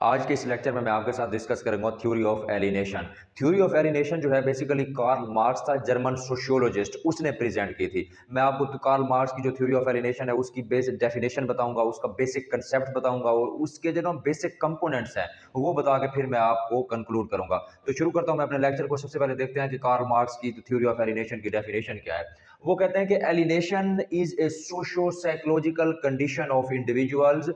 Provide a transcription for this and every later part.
आज के इस लेक्चर में मैं आपके साथ डिस्कस करूंगा theory of alienation. Theory of alienation जो है बेसिकली कार्ल मार्क्स था, जर्मन सोशियोलॉजिस्ट, उसने प्रेजेंट की थी। मैं आपको तो कार्ल मार्क्स की जो थ्योरी ऑफ एलिनेशन है उसकी बेसिक डेफिनेशन बताऊंगा, उसका बेसिक कंसेप्ट बताऊंगा और उसके जो बेसिक कंपोनेंट्स हैं वो बता के फिर मैं आपको कंक्लूड करूंगा। तो शुरू करता हूं मैं अपने लेक्चर को। सबसे पहले देखते हैं कि कार्ल मार्क्स की थ्योरी ऑफ एलिनेशन की डेफिनेशन क्या है। वो कहते हैं कि alienation is a socio psychological condition of individuals.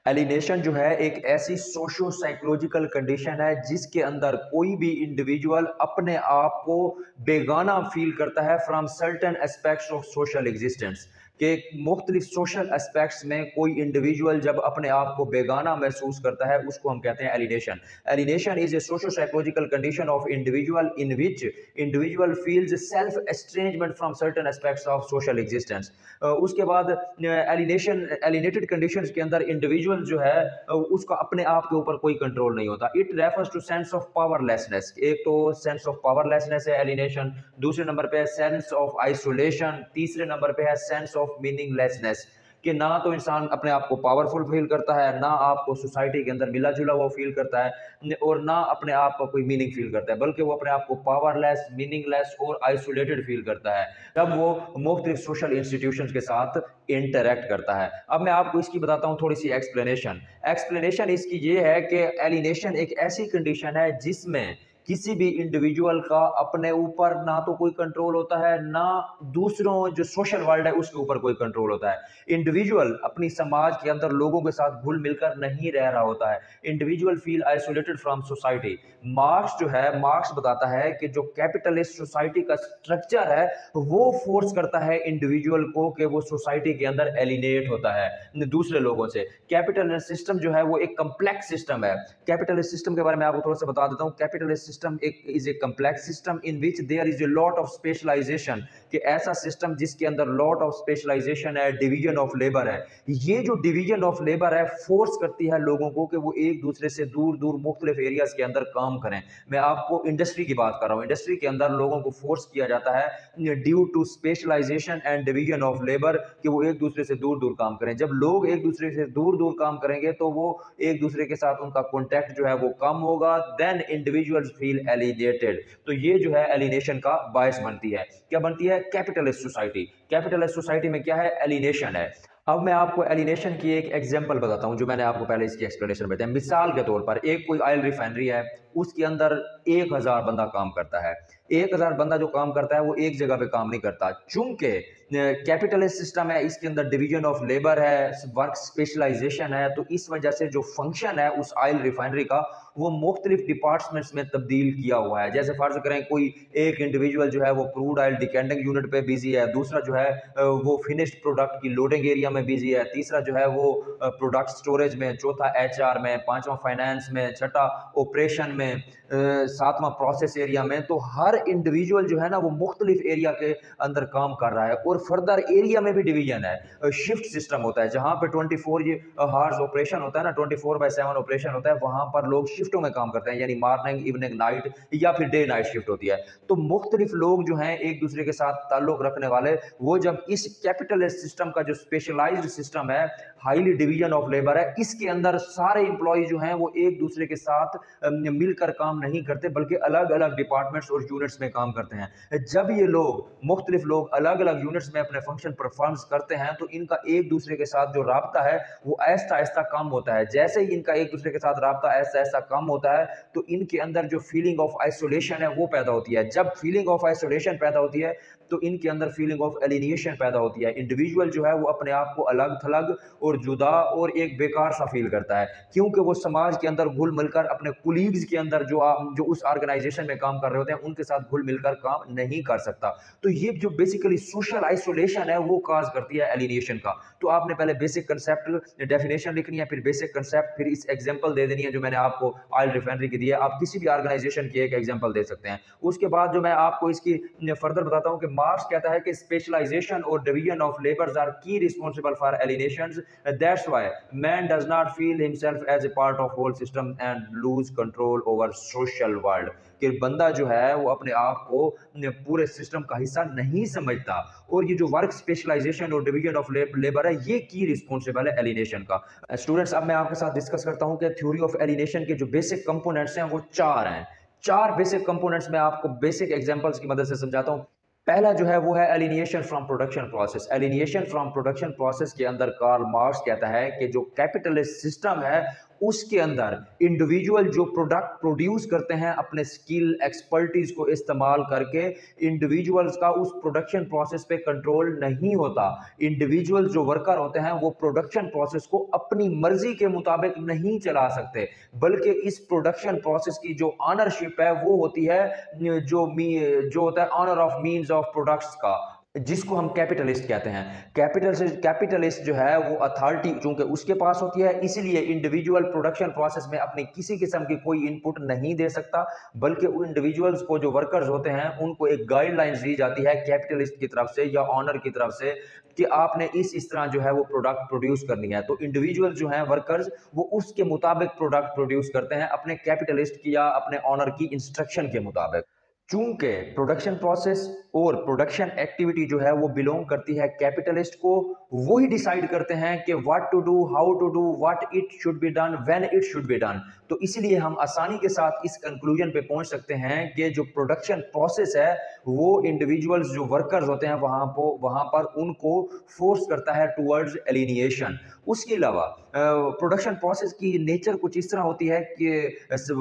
Alienation जो है एक ऐसी सोशो साइकोलॉजिकल कंडीशन है जिसके अंदर कोई भी इंडिविजुअल अपने आप को बेगाना फील करता है from certain aspects of social existence, के मुख्तलिफ सोशल एस्पेक्ट्स में कोई इंडिविजुअल जब अपने आप को बेगाना महसूस करता है उसको हम कहते हैं alienation. Alienation is a socio psychological condition of individual in which individual feels self estrangement from certain aspects of social existence. उसके बाद एलिनेशन एलिनेटेड कंडीशंस के अंदर इंडिविजुअल जो है उसका अपने आप के ऊपर कोई कंट्रोल नहीं होता। It refers to sense of powerlessness. एक तो सेंस ऑफ पावरलेसनेस है एलिनेशन, दूसरे नंबर पे है सेंस ऑफ आइसोलेशन, तीसरे नंबर पे है सेंस ऑफ मीनिंगलेसनेस, कि ना तो इंसान अपने आप को पावरफुल फील करता है, ना आपको सोसाइटी के अंदर मिला जुला हुआ फील करता है और ना अपने आप का कोई मीनिंग फील करता है, बल्कि वो अपने आप को पावरलेस, मीनिंगलेस और आइसोलेटेड फील करता है जब वो मुख्तलिफ सोशल इंस्टीट्यूशंस के साथ इंटरेक्ट करता है। अब मैं आपको इसकी बताता हूँ थोड़ी सी एक्सप्लेनेशन इसकी ये है कि एलिनेशन एक ऐसी कंडीशन है जिसमें किसी भी इंडिविजुअल का अपने ऊपर ना तो कोई कंट्रोल होता है, ना दूसरों जो सोशल वर्ल्ड है उसके ऊपर कोई कंट्रोल होता है। इंडिविजुअल अपनी समाज के अंदर लोगों के साथ घुल मिलकर नहीं रह रहा होता है। Individual feel isolated from society. Marks जो है, मार्क्स बताता है कि जो कैपिटलिस्ट सोसाइटी का स्ट्रक्चर है वो फोर्स करता है इंडिविजुअल को कि वो सोसाइटी के अंदर एलिनेट होता है दूसरे लोगों से। कैपिटलिस्ट सिस्टम जो है वो एक कम्प्लेक्स सिस्टम है। कैपिटलिस्ट सिस्टम के बारे में आपको थोड़ा सा बता देता हूँ। Capitalist system is a complex system in which there is a lot of specialisation, कि ऐसा सिस्टम जिसके अंदर लॉट ऑफ स्पेशलाइजेशन है, डिवीजन ऑफ लेबर है। ये जो डिवीजन ऑफ लेबर है फोर्स करती है लोगों को कि वो एक दूसरे से दूर दूर मुख्तलिफ एरियाज के अंदर काम करें। मैं आपको इंडस्ट्री की बात कर रहा हूँ। इंडस्ट्री के अंदर लोगों को फोर्स किया जाता है due to specialisation and division of labour कि वो एक दूसरे से दूर दूर काम करें। जब लोग एक दूसरे से दूर दूर काम करेंगे तो वो एक दूसरे के साथ उनका कॉन्टैक्ट जो है वो कम होगा, देन इंडिविजुअल्स फील एलिनेटेड। तो ये जो है एलिनेशन का बायस बनती है। क्या बनती है? Capitalist society. कैपिटलिस्ट सोसाइटी में क्या है? एलिनेशन है। अब मैं आपको एलिनेशन की एक एग्जांपल बताता हूं जो मैंने आपको पहले इसकी एक्सप्लेनेशन बताया। मिसाल के तौर पर एक कोई ऑयल रिफाइनरी है, उसके अंदर 1000 बंदा काम करता है। 1000 बंदा जो काम करता है वो एक जगह पे काम नहीं करता। चूंकि कैपिटलिस्ट सिस्टम है, इसके अंदर डिवीजन ऑफ लेबर है, वर्क स्पेशलाइजेशन है, तो इस वजह से जो फंक्शन है उस ऑयल रिफाइनरी का वो मुख्तलिफ डिपार्टमेंट्स में तब्दील किया हुआ है। जैसे फर्ज करें कोई एक इंडिविजुअल जो है वो क्रूड ऑयल डिकेंडिंग यूनिट पे बिजी है, दूसरा जो है वो फिनिश्ड प्रोडक्ट की लोडिंग एरिया में बिजी है, तीसरा जो है वो प्रोडक्ट स्टोरेज में, चौथा एचआर में, पांचवा फाइनेंस में, छठा ऑपरेशन में, सातवां प्रोसेस एरिया में। तो हर इंडिविजुअल जो है ना वो मुख्तलिफ एरिया के अंदर काम कर रहा है और फर्दर एरिया में भी डिवीजन है। शिफ्ट सिस्टम होता है, जहां पे 24 हार्स ऑपरेशन होता है ना, 24/7 ऑपरेशन होता है, वहां पर लोग शिफ्टों में काम करते हैं, यानी मॉर्निंग, इवनिंग, नाइट या फिर डे नाइट शिफ्ट होती है। तो मुख्तलिफ लोग जो हैं एक दूसरे के साथ ताल्लुक रखने वाले, वो जब इस कैपिटलिस्ट सिस्टम का जो स्पेशलाइज्ड सिस्टम है, हाईली डिवीजन ऑफ लेबर है, इसके अंदर सारे इंप्लॉय जो हैं वो एक दूसरे के साथ मिलकर काम नहीं करते बल्कि अलग अलग डिपार्टमेंट्स और यूनिट्स में काम करते हैं। जब ये लोग मुख्तलिफ लोग अलग अलग यूनिट्स में अपने फंक्शन परफॉर्म करते हैं तो इनका एक दूसरे के साथ जो राब्ता है वो ऐसा आहिस्ता कम होता है। जैसे ही इनका एक दूसरे के साथ राब्ता ऐसा ऐसा कम होता है तो इनके अंदर जो फीलिंग ऑफ आइसोलेशन है वो पैदा होती है। जब फीलिंग ऑफ आइसोलेशन पैदा होती है तो इनके अंदर फीलिंग ऑफ एलिनेशन पैदा होती है। इंडिविजुअल जो है वो अपने आप को अलग थलग और जुदा और एक बेकार सा फील करता है, क्योंकि वो समाज के अंदर घुल मिलकर अपने कुलीग्स के अंदर जो उस ऑर्गेनाइजेशन में काम कर रहे होते हैं उनके साथ घुल मिलकर काम नहीं कर सकता। तो ये जो बेसिकली सोशल आइसोलेशन है वो काज करती है एलिनेशन का। तो आपने पहले बेसिक कंसेप्ट डेफिनेशन लिखनी है, फिर बेसिक कंसेप्ट, फिर इस एग्जांपल दे देनी है जो मैंने आपको ऑयल रिफाइनरी की दी है, आप किसी भी ऑर्गेनाइजेशन की एक एग्जांपल दे सकते हैं। उसके बाद जो मैं आपको इसकी फर्दर बताता हूं कि मार्क्स कहता है कि स्पेशलाइजेशन और डिवीजन ऑफ लेबर्स आर की responsible for alienations, that's why man does not feel himself as a part of whole system and lose control over social world. कि बंदा जो है वो अपने आप को पूरे सिस्टम का हिस्सा नहीं समझता, और ये जो वर्क स्पेशलाइजेशन और डिवीजन ऑफ लेबर है ये की रिस्पॉन्सिबल है एलिनेशन का। स्टूडेंट्स, अब मैं आपके साथ डिस्कस करता हूं कि थ्योरी ऑफ एलिनेशन के जो बेसिक कंपोनेंट्स हैं वो चार हैं। चार बेसिक कंपोनेंट्स मैं आपको बेसिक एग्जांपल्स की मदद से समझाता हूं। पहला जो है वो है alienation from production process. Alienation from production process के अंदर कार्ल मार्क्स कहता है कि जो कैपिटलिस्ट सिस्टम है उसके अंदर इंडिविजुअल जो प्रोडक्ट प्रोड्यूस करते हैं अपने स्किल एक्सपर्टीज को इस्तेमाल करके, इंडिविजुअल्स का उस प्रोडक्शन प्रोसेस पे कंट्रोल नहीं होता। इंडिविजुअल जो वर्कर होते हैं वो प्रोडक्शन प्रोसेस को अपनी मर्जी के मुताबिक नहीं चला सकते, बल्कि इस प्रोडक्शन प्रोसेस की जो ऑनरशिप है वो होती है जो होता है owner of means of products का, जिसको हम कैपिटलिस्ट कहते हैं। कैपिटलिस्ट जो है वो अथॉरिटी चूंकि उसके पास होती है, इसीलिए इंडिविजुअल प्रोडक्शन प्रोसेस में अपनी किसी किस्म की कोई इनपुट नहीं दे सकता, बल्कि उन इंडिविजुअल्स को जो वर्कर्स होते हैं उनको एक गाइडलाइंस दी जाती है कैपिटलिस्ट की तरफ से या ऑनर की तरफ से कि आपने इस तरह जो है वो प्रोडक्ट प्रोड्यूस करनी है। तो इंडिविजुअल जो हैं वर्कर्स वो उसके मुताबिक प्रोडक्ट प्रोड्यूस करते हैं अपने कैपिटलिस्ट की या अपने ऑनर की इंस्ट्रक्शन के मुताबिक। चूंकि प्रोडक्शन प्रोसेस और प्रोडक्शन एक्टिविटी जो है वो बिलोंग करती है कैपिटलिस्ट को, वो ही डिसाइड करते हैं कि what to do, how to do, what it should be done, when it should be done. तो इसलिए हम आसानी के साथ इस कंक्लूजन पे पहुंच सकते हैं कि जो प्रोडक्शन प्रोसेस है वो इंडिविजुअल्स जो वर्कर्स होते हैं वहां पर उनको फोर्स करता है टुवर्ड्स एलिनिएशन। उसके अलावा प्रोडक्शन प्रोसेस की नेचर कुछ इस तरह होती है कि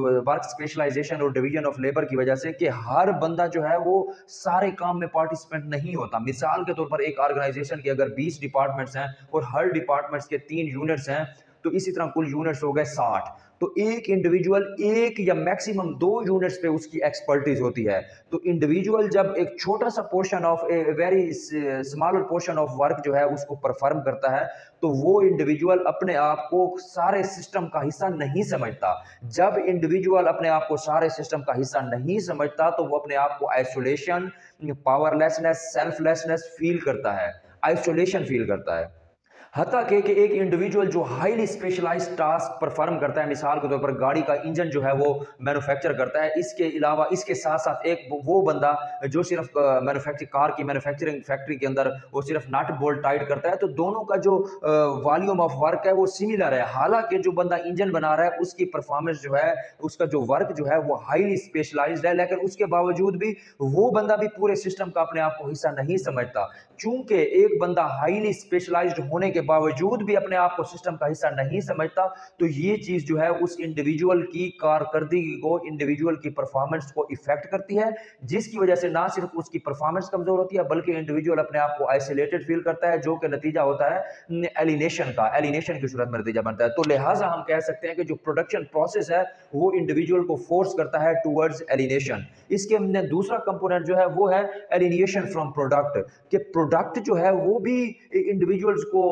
वर्क स्पेशलाइजेशन और डिवीजन ऑफ लेबर की वजह से कि हर बंदा जो है वो सारे काम में पार्टिसिपेंट नहीं होता। मिसाल के तौर पर एक ऑर्गेनाइजेशन के अगर 20 डिपार्टमेंट्स हैं और हर डिपार्टमेंट्स के 3 यूनिट्स हैं, तो इसी तरह कुल यूनिट्स हो गए 60। तो एक इंडिविजुअल एक या मैक्सिमम 2 यूनिट्स पे उसकी एक्सपर्टीज होती है। तो इंडिविजुअल जब एक छोटा सा portion of a very smaller portion of work जो है उसको परफॉर्म करता है, तो वो इंडिविजुअल अपने आप को सारे सिस्टम का हिस्सा नहीं समझता। जब इंडिविजुअल अपने आप को सारे सिस्टम का हिस्सा नहीं समझता तो वो अपने आप को आइसोलेशन, पावरलेसनेस, सेल्फलेसनेस फील करता है, आइसोलेशन फील करता है। हत्ता कि एक इंडिविजुअल जो हाईली स्पेशलाइज्ड टास्क परफॉर्म करता है, मिसाल के तौर पर गाड़ी का इंजन जो है वो मैन्युफैक्चर करता है, इसके अलावा इसके साथ साथ एक वो बंदा जो सिर्फ कार की मैन्युफैक्चरिंग फैक्ट्री के अंदर वो सिर्फ नट बोल्ट टाइट करता है, तो दोनों का जो वॉल्यूम ऑफ वर्क है वो सिमिलर है। हालांकि जो बंदा इंजन बना रहा है उसकी परफॉर्मेंस जो है, उसका जो वर्क जो है वो हाईली स्पेशलाइज्ड है, लेकिन उसके बावजूद भी वो बंदा भी पूरे सिस्टम का अपने आप को हिस्सा नहीं समझता। चूंकि एक बंदा हाईली स्पेशलाइज्ड होने के बावजूद भी अपने आप को सिस्टम का हिस्सा नहीं समझता, तो ये चीज जो है उस इंडिविजुअल की कारकर्दगी को, इंडिविजुअल की परफॉर्मेंस को इफेक्ट करती है, जिसकी वजह से ना सिर्फ उसकी परफॉर्मेंस कमजोर होती है बल्कि इंडिविजुअल अपने आप को आइसोलेटेड फील करता है, जो कि नतीजा होता है एलिनेशन का। एलिनेशन की सूरत में नतीजा बनता है। तो लिहाजा हम कह सकते हैं कि जो प्रोडक्शन प्रोसेस है वो इंडिविजुअल को फोर्स करता है टुवर्ड्स एलिनेशन। इसके हमने दूसरा कंपोनेंट जो है वो है एलिनेशन फ्रॉम प्रोडक्ट, कि प्रोडक्ट जो है वो भी इंडिविजुअल्स को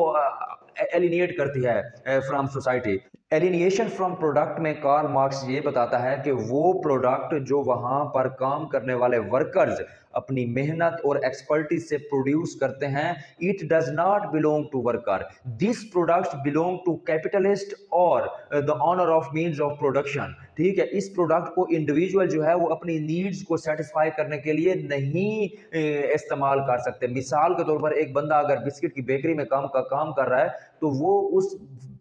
एलिनेट करती है from society. Alienation from product में कार्ल मार्क्स ये बताता है कि वो प्रोडक्ट जो वहां पर काम करने वाले वर्कर्स अपनी मेहनत और एक्सपर्टीज से प्रोड्यूस करते हैं, it does not belong to worker, this products belong to capitalist और the owner of means of production. ठीक है, इस प्रोडक्ट को इंडिविजुअल जो है वो अपनी नीड्स को सेटिस्फाई करने के लिए नहीं इस्तेमाल कर सकते। मिसाल के तौर पर एक बंदा अगर बिस्किट की बेकरी में काम कर रहा है, तो वो उस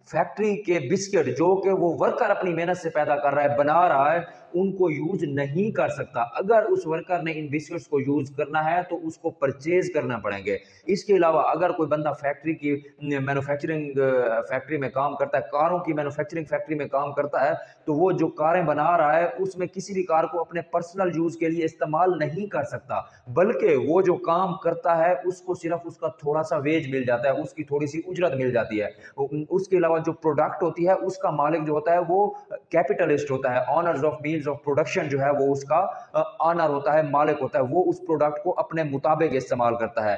फैक्ट्री के बिस्किट जो कि वो वर्कर अपनी मेहनत से पैदा कर रहा है, बना रहा है, उनको यूज नहीं कर सकता। अगर उस वर्कर ने इन बिस्किट्स को यूज करना है तो उसको परचेज करना पड़ेंगे। इसके अलावा अगर कोई बंदा फैक्ट्री की मैन्युफैक्चरिंग फैक्ट्री में काम करता है, कारों की मैन्युफैक्चरिंग फैक्ट्री में काम करता है, तो वो जो कारें बना रहा है उसमें किसी भी कार को अपने पर्सनल यूज के लिए इस्तेमाल नहीं कर सकता, बल्कि वो जो काम करता है उसको सिर्फ उसका थोड़ा सा वेज मिल जाता है, उसकी थोड़ी सी उजरत मिल जाती है। उसके अलावा जो प्रोडक्ट होती है उसका मालिक जो होता है वो कैपिटलिस्ट होता है, honours of means means of production जो है वो उसका ऑनर होता है, मालिक होता है, वो उस प्रोडक्ट को अपने मुताबिक इस्तेमाल करता है।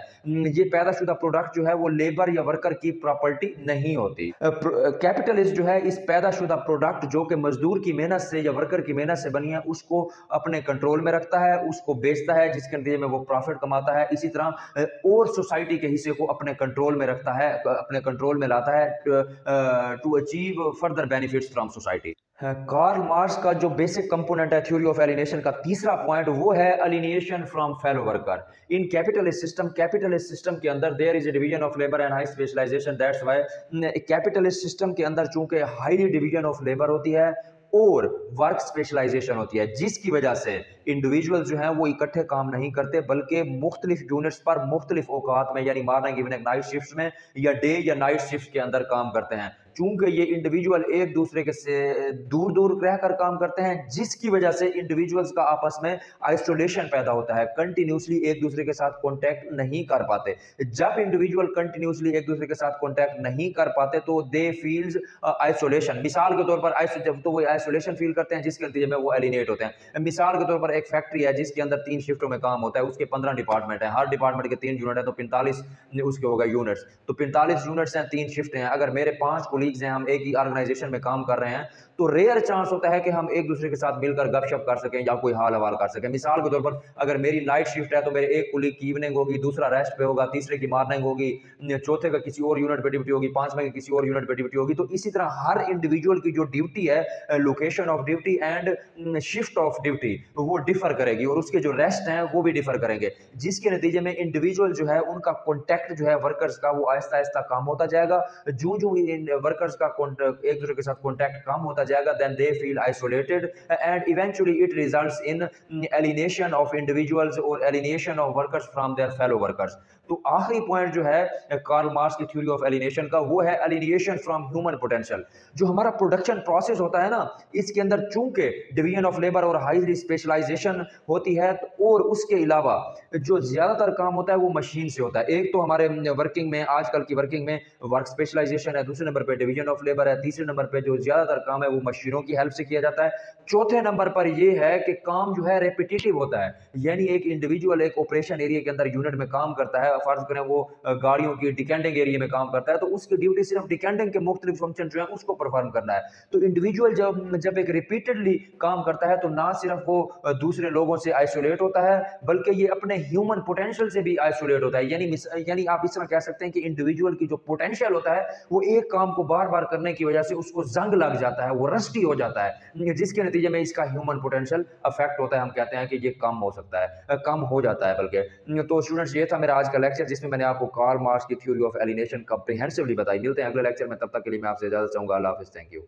ये पैदाशुदा प्रोडक्ट जो है वो लेबर या वर्कर की प्रॉपर्टी नहीं होती। कैपिटलिस्ट जो है इस पैदाशुदा प्रोडक्ट जो कि मजदूर की मेहनत से या वर्कर की मेहनत से बनी है उसको अपने कंट्रोल में रखता है, उसको बेचता है, जिसके नतीजे में वो प्रॉफिट कमाता है। इसी तरह और सोसाइटी के हिस्से को अपने कंट्रोल में रखता है, अपने कंट्रोल में लाता है to achieve further benefits from society. Karl Marx का जो बेसिक कंपोनेंट है थ्योरी ऑफ एलिनेशन का तीसरा पॉइंट वो है alienation from fellow worker in capitalist system के अंदर there is a division of labour and high specialisation. That's why capitalist system के अंदर चूंकि हाई डिवीजन ऑफ लेबर होती है और वर्क स्पेशलाइजेशन होती है, जिसकी वजह से इंडिविजुअल जो है वो इकट्ठे काम नहीं करते बल्कि मुख्तलिफ यूनिट्स पर मुख्तलिफ औकात में, यानी मॉर्निंग इवनिंग नाइट शिफ्ट में या डे या नाइट शिफ्ट के अंदर काम करते हैं। चूंकि ये इंडिविजुअल एक दूसरे के से दूर दूर रहकर काम करते हैं, जिसकी वजह से इंडिविजुअल्स का आपस में आइसोलेशन पैदा होता है, कंटिन्यूसली एक दूसरे के साथ कॉन्टैक्ट नहीं कर पाते। जब इंडिविजुअल कंटिन्यूसली एक दूसरे के साथ कॉन्टैक्ट नहीं कर पाते तो दे फील्स आइसोलेशन। मिसाल के तौर पर जब तो वो आइसोलेशन फील करते हैं, जिसके नतीजे में वो एलिनेट होते हैं। मिसाल के तौर पर एक फैक्ट्री है जिसके अंदर 3 शिफ्टों में काम होता है, उसके 15 डिपार्टमेंट है, हर डिपार्टमेंट के 3 यूनिट है, तो 45 उसके होगा यूनिट्स, तो 45 यूनिट्स हैं, 3 शिफ्ट हैं। अगर मेरे 5 कोलीग्स हैं, हम एक ही ऑर्गेनाइजेशन में काम कर रहे हैं, तो रेयर चांस होता है कि हम एक दूसरे के साथ मिलकर गपशप कर सकें या कोई हाल हवाल कर सकें। मिसाल के तौर पर अगर मेरी नाइट शिफ्ट है तो मेरे एक कुलीग की इवनिंग होगी, दूसरा रेस्ट पे होगा, तीसरे की मॉर्निंग होगी, चौथे का किसी और यूनिट पे ड्यूटी होगी, पांचवें की किसी और यूनिट पे ड्यूटी होगी। तो इसी तरह हर इंडिविजुअल की जो ड्यूटी है, location of duty and shift of duty, वो डिफर करेगी और उसके जो रेस्ट हैं वो भी डिफर करेंगे, जिसके नतीजे में इंडिविजुअल जो है उनका कॉन्टैक्ट जो है वर्कर्स का वो आहिस्ता आहिस्ता कम होता जाएगा। जो जो इन वर्कर्स का एक दूसरे के साथ कॉन्टैक्ट कम होता जाएगा, then they feel isolated and eventually it results in alienation of individuals और alienation of workers from their fellow workers. तो आखिरी पॉइंट जो है कार्ल मार्क्स की थ्योरी ऑफ एलिनेशन का वो है एलिनेशन फ्रॉम ह्यूमन पोटेंशियल। जो हमारा प्रोडक्शन प्रोसेस होता है ना, इसके अंदर चूंकि डिवीजन ऑफ लेबर और हाई स्पेशलाइजेशन होती है, और उसके अलावा जो ज्यादातर काम होता है वो मशीन से होता है। एक तो हमारे वर्किंग में, आजकल की वर्किंग में वर्क स्पेशलाइजेशन है, दूसरे नंबर पे डिवीजन ऑफ लेबर है, तीसरे नंबर पे जो ज्यादातर काम है वो मशीनों की हेल्प से किया जाता है, चौथे नंबर पर यह है कि काम जो है रेपिटेटिव होता है, यानी एक इंडिविजुअल एक ऑपरेशन एरिया के अंदर यूनिट में काम करता है, फर्ज करें वो गाड़ियों की डिकेंडिंग एरिया में काम करता है, तो उसकी ड्यूटी सिर्फ डिकेंडिंग के मुख्तलिफ फंक्शन जो है उसको परफॉर्म करना है। तो इंडिविजुअल जब एक रिपीटेडली काम करता है तो ना सिर्फ वो दूसरे लोगों से आइसोलेट होता है बल्कि ये अपने ह्यूमन पोटेंशियल से भी आइसोलेट होता है। यानी आप इस तरह कह सकते हैं कि इंडिविजुअल की जो पोटेंशियल होता है वो एक काम को बार बार करने की वजह से उसको जंग लग जाता है, वो रस्टी हो जाता है, जिसके नतीजे में इसका ह्यूमन पोटेंशियल अफेक्ट होता है। हम कहते हैं कि ये कम हो सकता है, कम हो जाता है बल्कि। तो स्टूडेंट्स, ये था मेरा आज का लेक्चर जिसमें मैंने आपको कार्ल मार्क्स की थ्योरी ऑफ एलिनेशन कॉम्प्रिहेंसिवली बताई। मिलते हैं अगले लेक्चर में, तब तक के लिए मैं आपसे इजाजत चाहूंगा। अल्लाह हाफिज़, थैंक यू।